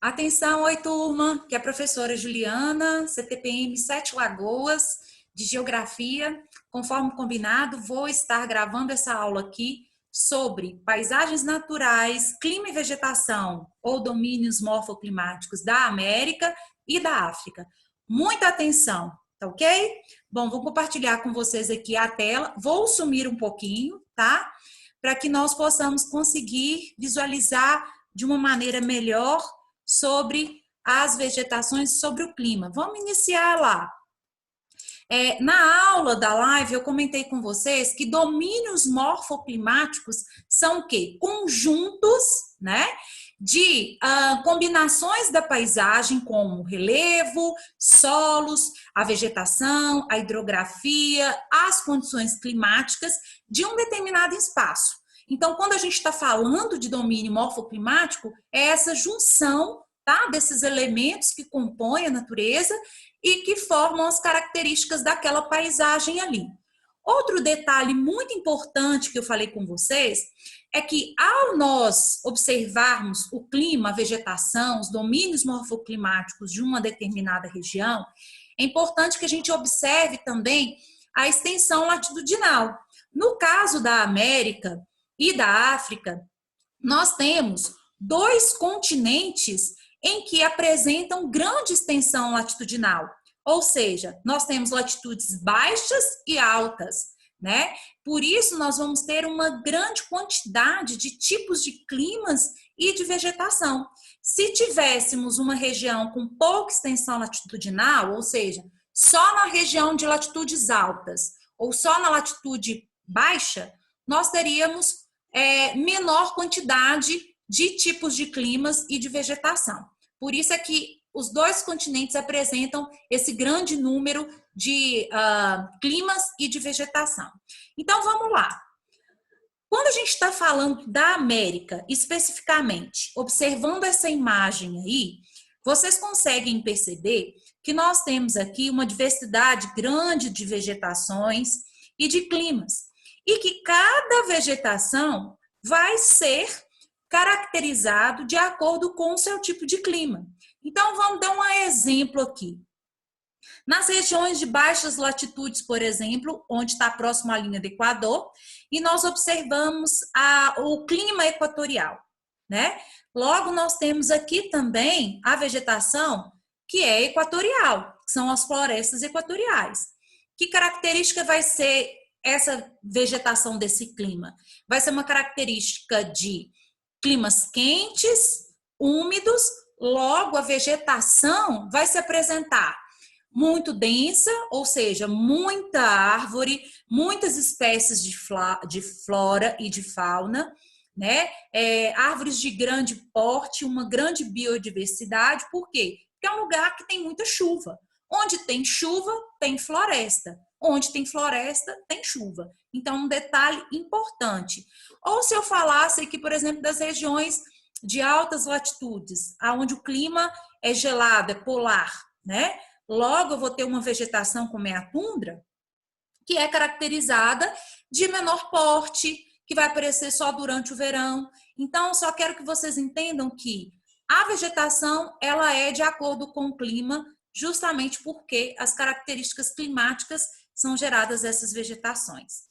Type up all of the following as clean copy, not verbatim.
Atenção, oi turma, que é a professora Juliana, CTPM Sete Lagoas, de Geografia. Conforme combinado, vou estar gravando essa aula aqui sobre paisagens naturais, clima e vegetação, ou domínios morfoclimáticos da América e da África. Muita atenção, tá ok? Bom, vou compartilhar com vocês aqui a tela, vou sumir um pouquinho, tá? Para que nós possamos conseguir visualizar de uma maneira melhor sobre as vegetações, sobre o clima. Vamos iniciar lá. Na aula da live, eu comentei com vocês que domínios morfoclimáticos são o quê? Conjuntos, né? De combinações da paisagem, como relevo, solos, a vegetação, a hidrografia, as condições climáticas de um determinado espaço. Então, quando a gente está falando de domínio morfoclimático, é essa junção, tá, desses elementos que compõem a natureza e que formam as características daquela paisagem ali. Outro detalhe muito importante que eu falei com vocês é que, ao nós observarmos o clima, a vegetação, os domínios morfoclimáticos de uma determinada região, é importante que a gente observe também a extensão latitudinal. No caso da América e da África, nós temos dois continentes em que apresentam grande extensão latitudinal. Ou seja, nós temos latitudes baixas e altas, né? Por isso, nós vamos ter uma grande quantidade de tipos de climas e de vegetação. Se tivéssemos uma região com pouca extensão latitudinal, ou seja, só na região de latitudes altas ou só na latitude baixa, nós teríamos menor quantidade de tipos de climas e de vegetação. Por isso é que os dois continentes apresentam esse grande número de climas e de vegetação. Então, vamos lá. Quando a gente está falando da América, especificamente, observando essa imagem aí, vocês conseguem perceber que nós temos aqui uma diversidade grande de vegetações e de climas, e que cada vegetação vai ser caracterizado de acordo com o seu tipo de clima. Então, vamos dar um exemplo aqui. Nas regiões de baixas latitudes, por exemplo, onde está próximo à linha do Equador, e nós observamos o clima equatorial, né? Logo, nós temos aqui também a vegetação que é equatorial, que são as florestas equatoriais. Que característica vai ser essa vegetação desse clima? Vai ser uma característica de climas quentes, úmidos, logo a vegetação vai se apresentar muito densa, ou seja, muita árvore, muitas espécies de flora e de fauna, né? Árvores de grande porte, uma grande biodiversidade, por quê? Porque é um lugar que tem muita chuva. Onde tem chuva, tem floresta. Onde tem floresta, tem chuva. Então, um detalhe importante. Ou se eu falasse aqui, por exemplo, das regiões de altas latitudes, onde o clima é gelado, é polar, né? Logo, eu vou ter uma vegetação como é a tundra, que é caracterizada de menor porte, que vai aparecer só durante o verão. Então, só quero que vocês entendam que a vegetação, ela é de acordo com o clima, justamente porque as características climáticas são geradas dessas vegetações.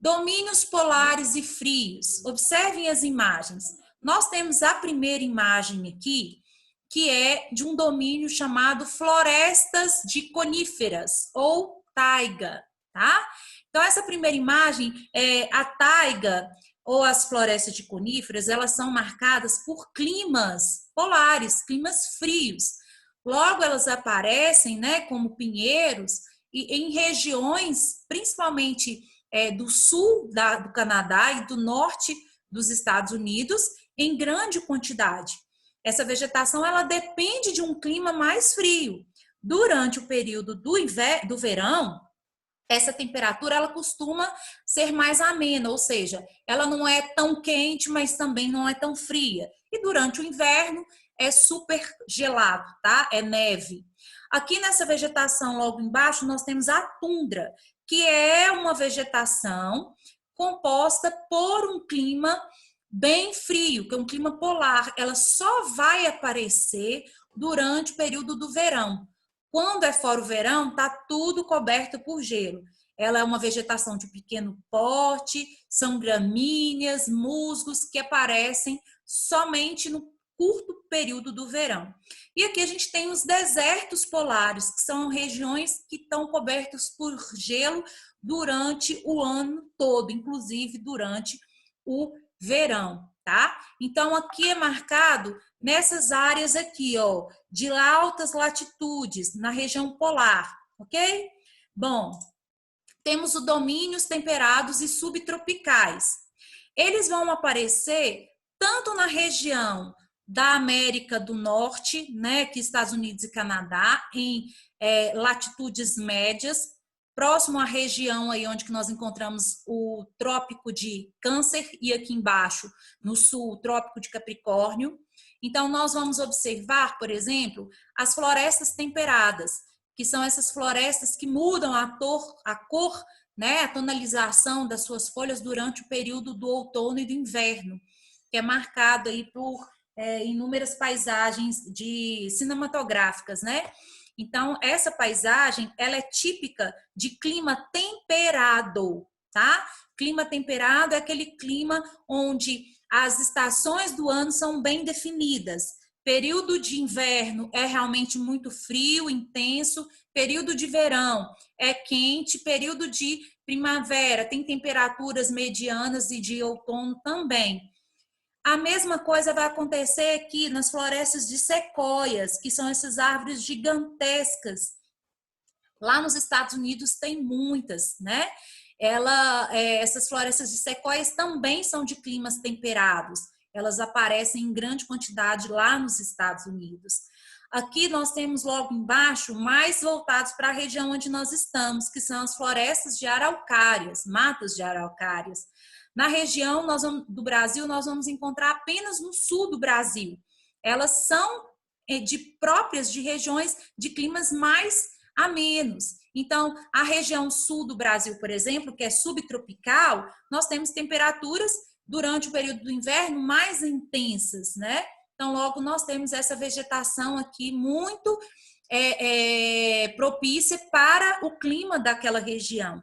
Domínios polares e frios. Observem as imagens. Nós temos a primeira imagem aqui, que é de um domínio chamado florestas de coníferas, ou taiga, tá? Então, essa primeira imagem, a taiga, ou as florestas de coníferas, elas são marcadas por climas polares, climas frios. Logo, elas aparecem, né, como pinheiros, e em regiões, principalmente do sul do Canadá e do norte dos Estados Unidos, em grande quantidade. Essa vegetação, ela depende de um clima mais frio. Durante o período do verão, essa temperatura, ela costuma ser mais amena, ou seja, ela não é tão quente, mas também não é tão fria. E durante o inverno, é super gelado, tá? É neve. Aqui nessa vegetação, logo embaixo, nós temos a tundra, que é uma vegetação composta por um clima bem frio, que é um clima polar. Ela só vai aparecer durante o período do verão. Quando é fora o verão, está tudo coberto por gelo. Ela é uma vegetação de pequeno porte, são gramíneas, musgos que aparecem somente no curto período do verão. E aqui a gente tem os desertos polares, que são regiões que estão cobertas por gelo durante o ano todo, inclusive durante o verão, tá? Então aqui é marcado nessas áreas aqui, ó, de altas latitudes, na região polar, ok? Bom, temos os domínios temperados e subtropicais. Eles vão aparecer tanto na região da América do Norte, né, que Estados Unidos e Canadá, em latitudes médias, próximo à região aí onde que nós encontramos o Trópico de Câncer e aqui embaixo, no sul, o Trópico de Capricórnio. Então, nós vamos observar, por exemplo, as florestas temperadas, que são essas florestas que mudam a cor, né, a tonalização das suas folhas durante o período do outono e do inverno, que é marcado aí por inúmeras paisagens cinematográficas, né? Então, essa paisagem, ela é típica de clima temperado, tá? Clima temperado é aquele clima onde as estações do ano são bem definidas. Período de inverno é realmente muito frio, intenso. Período de verão é quente. Período de primavera tem temperaturas medianas e de outono também. A mesma coisa vai acontecer aqui nas florestas de sequoias, que são essas árvores gigantescas. Lá nos Estados Unidos tem muitas, né? Essas florestas de sequoias também são de climas temperados. Elas aparecem em grande quantidade lá nos Estados Unidos. Aqui nós temos logo embaixo, mais voltados para a região onde nós estamos, que são as florestas de araucárias, matas de araucárias. Na região do Brasil, nós vamos encontrar apenas no sul do Brasil. Elas são próprias de regiões de climas mais amenos. Então, a região sul do Brasil, por exemplo, que é subtropical, nós temos temperaturas durante o período do inverno mais intensas, né? Então, logo nós temos essa vegetação aqui muito propícia para o clima daquela região.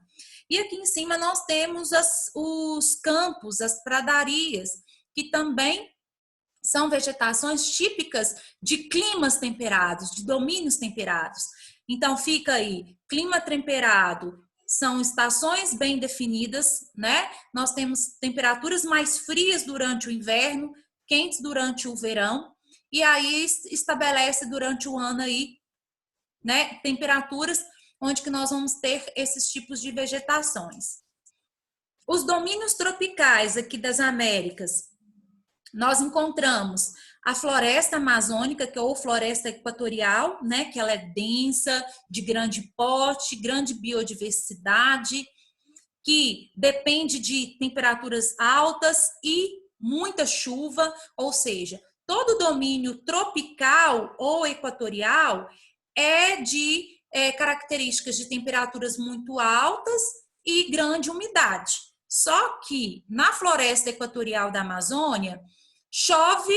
E aqui em cima nós temos os campos, as pradarias, que também são vegetações típicas de climas temperados, de domínios temperados. Então, fica aí, clima temperado, são estações bem definidas, né? Nós temos temperaturas mais frias durante o inverno, quentes durante o verão, e aí estabelece durante o ano aí, né, temperaturas onde que nós vamos ter esses tipos de vegetações. Os domínios tropicais aqui das Américas, nós encontramos a floresta amazônica, que é ou floresta equatorial, né, que ela é densa, de grande porte, grande biodiversidade, que depende de temperaturas altas e muita chuva, ou seja, todo domínio tropical ou equatorial é de características de temperaturas muito altas e grande umidade. Só que na floresta equatorial da Amazônia, chove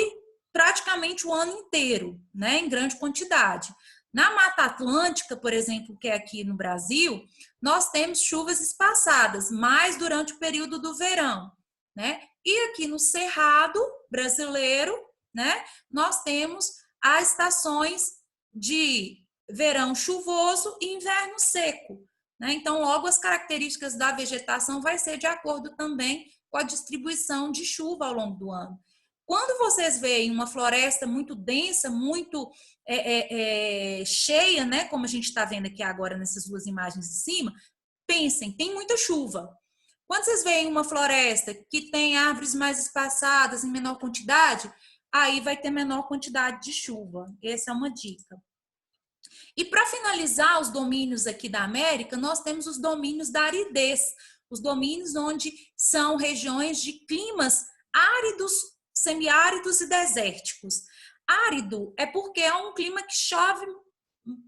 praticamente o ano inteiro, né, em grande quantidade. Na Mata Atlântica, por exemplo, que é aqui no Brasil, nós temos chuvas espaçadas, mais durante o período do verão, né? E aqui no Cerrado brasileiro, né, nós temos as estações de verão chuvoso e inverno seco, né? Então, logo as características da vegetação vai ser de acordo também com a distribuição de chuva ao longo do ano. Quando vocês veem uma floresta muito densa, muito cheia, né, como a gente está vendo aqui agora nessas duas imagens de cima, pensem, tem muita chuva. Quando vocês veem uma floresta que tem árvores mais espaçadas em menor quantidade, aí vai ter menor quantidade de chuva. Essa é uma dica. E para finalizar os domínios aqui da América, nós temos os domínios da aridez, os domínios onde são regiões de climas áridos, semiáridos e desérticos. Árido é porque é um clima que chove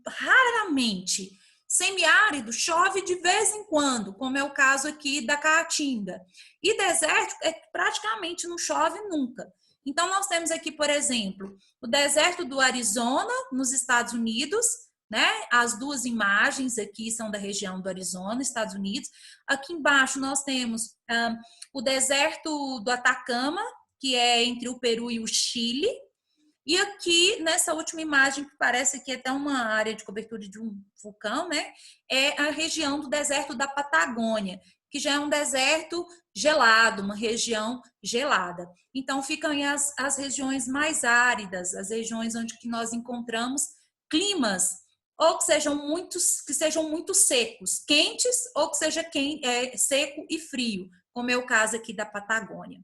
raramente. Semiárido chove de vez em quando, como é o caso aqui da Caatinga. E desértico é que praticamente não chove nunca. Então, nós temos aqui, por exemplo, o deserto do Arizona, nos Estados Unidos, né? As duas imagens aqui são da região do Arizona, Estados Unidos. Aqui embaixo nós temos o deserto do Atacama, que é entre o Peru e o Chile. E aqui, nessa última imagem, que parece que é até uma área de cobertura de um vulcão, né? É a região do deserto da Patagônia, que já é um deserto gelado, uma região gelada. Então, ficam aí as regiões mais áridas, as regiões onde que nós encontramos climas ou que sejam muito secos, quentes, ou que seja seco e frio, como é o caso aqui da Patagônia.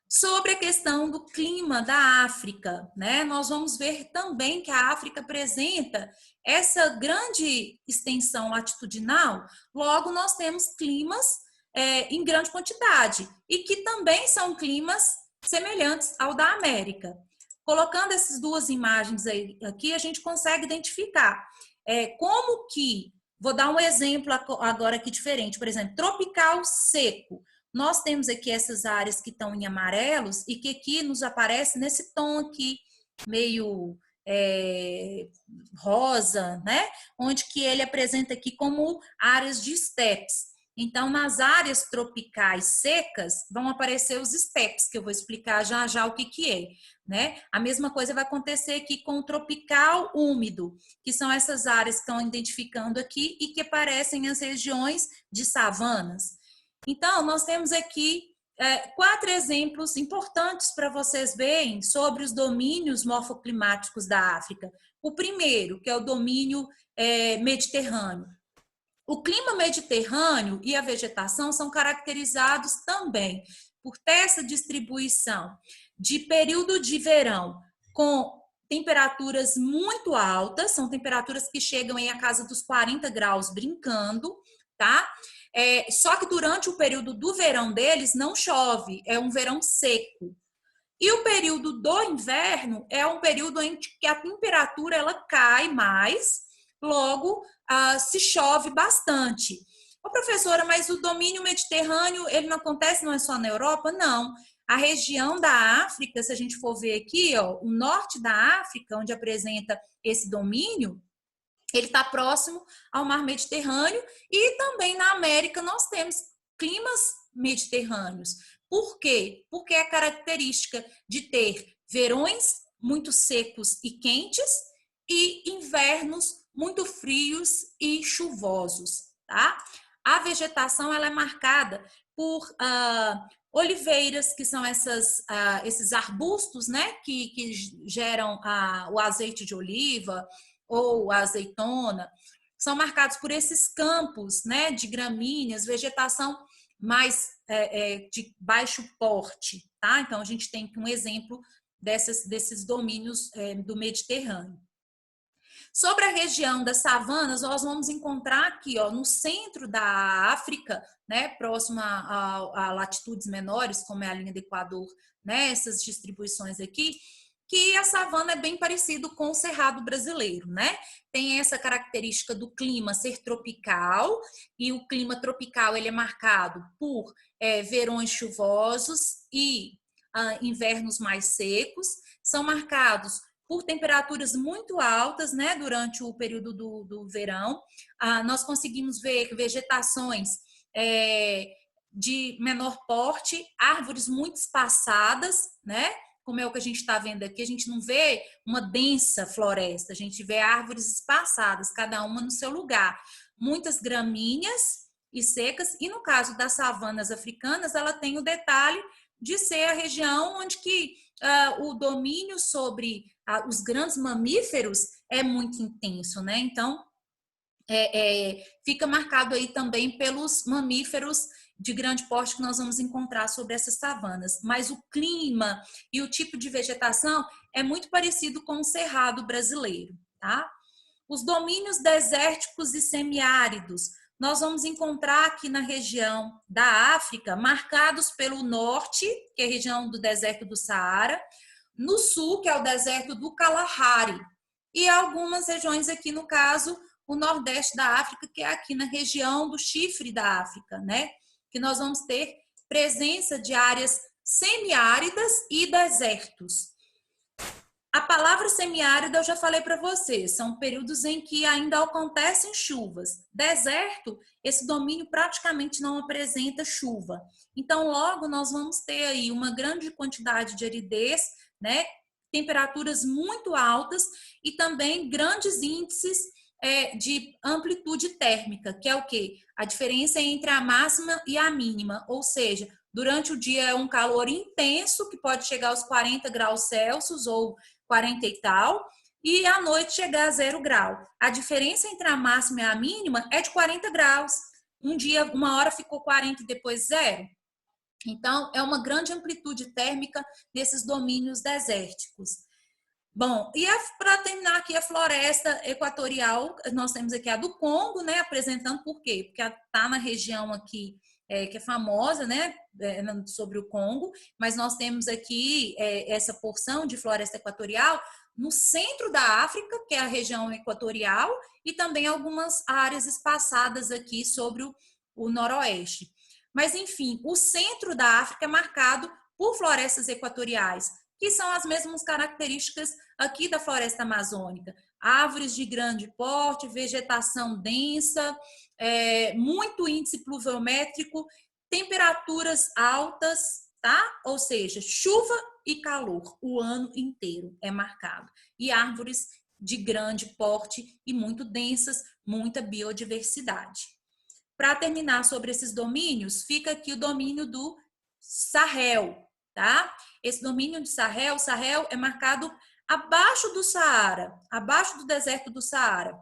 Sobre a questão do clima da África, né? Nós vamos ver também que a África apresenta essa grande extensão latitudinal, logo nós temos climas em grande quantidade e que também são climas semelhantes ao da América. Colocando essas duas imagens aí, aqui, a gente consegue identificar como que, vou dar um exemplo agora aqui diferente, por exemplo, tropical seco. Nós temos aqui essas áreas que estão em amarelos e que aqui nos aparece nesse tom aqui, meio rosa, né? Onde que ele apresenta aqui como áreas de steppes. Então, nas áreas tropicais secas, vão aparecer os steppes, que eu vou explicar já já o que que é, né? A mesma coisa vai acontecer aqui com o tropical úmido, que são essas áreas que estão identificando aqui e que aparecem as regiões de savanas. Então, nós temos aqui 4 exemplos importantes para vocês verem sobre os domínios morfoclimáticos da África. O primeiro, que é o domínio mediterrâneo. O clima mediterrâneo e a vegetação são caracterizados também por ter essa distribuição de período de verão com temperaturas muito altas, são temperaturas que chegam em a casa dos 40 graus brincando, tá? Só que durante o período do verão deles não chove, é um verão seco. E o período do inverno é um período em que a temperatura ela cai mais, logo se chove bastante. Ô, professora, mas o domínio mediterrâneo ele não acontece, não é só na Europa? Não. A região da África, se a gente for ver aqui, ó, o norte da África, onde apresenta esse domínio, ele está próximo ao mar Mediterrâneo e também na América nós temos climas mediterrâneos. Por quê? Porque é característica de ter verões muito secos e quentes e invernos muito frios e chuvosos, tá? A vegetação ela é marcada por oliveiras, que são esses arbustos, né, que geram o azeite de oliva, ou a azeitona, são marcados por esses campos, né, de gramíneas, vegetação mais de baixo porte, tá? Então, a gente tem um exemplo desses domínios do Mediterrâneo. Sobre a região das savanas, nós vamos encontrar aqui, ó, no centro da África, né, próximo a latitudes menores, como é a linha do Equador, né, essas distribuições aqui, que a savana é bem parecido com o cerrado brasileiro, né? Tem essa característica do clima ser tropical, e o clima tropical ele é marcado por verões chuvosos e invernos mais secos, são marcados por temperaturas muito altas, né, durante o período do verão. Nós conseguimos ver vegetações de menor porte, árvores muito espaçadas, né, como é o que a gente está vendo aqui, a gente não vê uma densa floresta, a gente vê árvores espaçadas, cada uma no seu lugar. Muitas gramíneas e secas, e no caso das savanas africanas, ela tem o detalhe de ser a região onde que o domínio sobre os grandes mamíferos é muito intenso, né? Então, fica marcado aí também pelos mamíferos de grande porte que nós vamos encontrar sobre essas savanas. Mas o clima e o tipo de vegetação é muito parecido com o cerrado brasileiro, tá? Os domínios desérticos e semiáridos, nós vamos encontrar aqui na região da África, marcados pelo norte, que é a região do deserto do Saara, no sul, que é o deserto do Kalahari, e algumas regiões aqui, no caso, o nordeste da África, que é aqui na região do chifre da África, né? Que nós vamos ter presença de áreas semiáridas e desertos. A palavra semiárida eu já falei para vocês, são períodos em que ainda acontecem chuvas. Deserto, esse domínio praticamente não apresenta chuva. Então, logo nós vamos ter aí uma grande quantidade de aridez, né? Temperaturas muito altas e também grandes índices de amplitude térmica, que é o quê? A diferença entre a máxima e a mínima, ou seja, durante o dia é um calor intenso, que pode chegar aos 40 graus Celsius ou 40 e tal, e à noite chegar a 0 grau. A diferença entre a máxima e a mínima é de 40 graus. Um dia, uma hora ficou 40 e depois 0. Então, é uma grande amplitude térmica nesses domínios desérticos. Bom, e para terminar aqui a floresta equatorial, nós temos aqui a do Congo, né, apresentando por quê? Porque está na região aqui que é famosa, né, sobre o Congo, mas nós temos aqui essa porção de floresta equatorial no centro da África, que é a região equatorial, e também algumas áreas espaçadas aqui sobre o noroeste. Mas, enfim, o centro da África é marcado por florestas equatoriais, que são as mesmas características aqui da floresta amazônica. Árvores de grande porte, vegetação densa, muito índice pluviométrico, temperaturas altas, tá? Ou seja, chuva e calor o ano inteiro é marcado. E árvores de grande porte e muito densas, muita biodiversidade. Para terminar sobre esses domínios, fica aqui o domínio do Sahel, tá? Esse domínio de Sahel, Sahel é marcado abaixo do Saara, abaixo do deserto do Saara.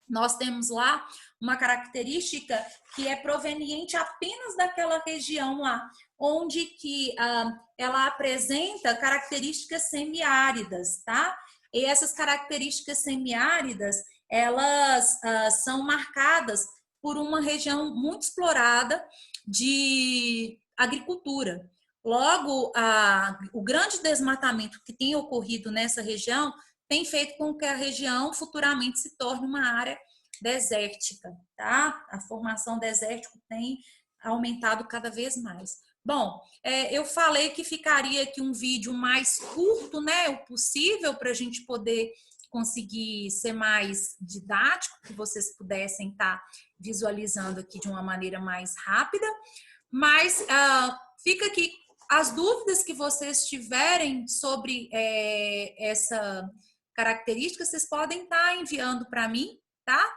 Nós temos lá uma característica que é proveniente apenas daquela região lá, onde que ela apresenta características semiáridas, tá? E essas características semiáridas, elas são marcadas por uma região muito explorada de agricultura. Logo, o grande desmatamento que tem ocorrido nessa região tem feito com que a região futuramente se torne uma área desértica, tá? A formação desértica tem aumentado cada vez mais. Bom, eu falei que ficaria aqui um vídeo mais curto, né? O possível para a gente poder conseguir ser mais didático, que vocês pudessem estar visualizando aqui de uma maneira mais rápida, mas fica aqui as dúvidas que vocês tiverem sobre essa característica, vocês podem estar enviando para mim, tá?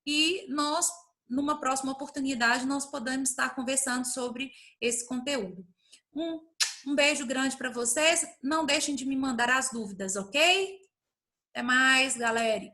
E nós, numa próxima oportunidade, nós podemos estar conversando sobre esse conteúdo. Um beijo grande para vocês. Não deixem de me mandar as dúvidas, ok? Até mais, galera!